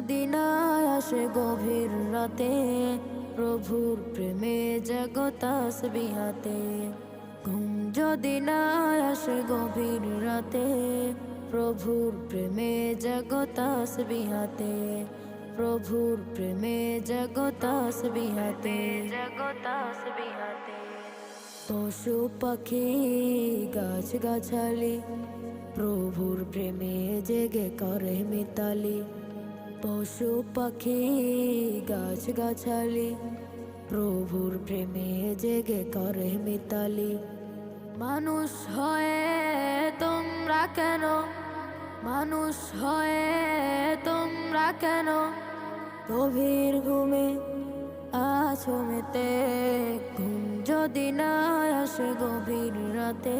যদি না আসে গভীর রাতে, প্রভুর প্রেমে জাগো তাসবিহাতে। ঘুম যদি না আসে গভীর রাতে, প্রভুর প্রেমে জাগো তাসবিহাতে। প্রভুর প্রেমে জাগো তাসবিহাতে, জাগো তাসবিহাতে। পশু পাখি গাছ গাছালি, প্রভুর প্রেমে জেগে করে মিতালি। পশু পাখি গাছ গাছালি, প্রভুর প্রেমে জেগে করে মিতালি। মানুষ হয়ে তোমরা কেন, মানুষ হয়ে তোমরা কেন গভীর ঘুমে আছো মেতে? ঘুম যদি না আসে গভীর রাতে,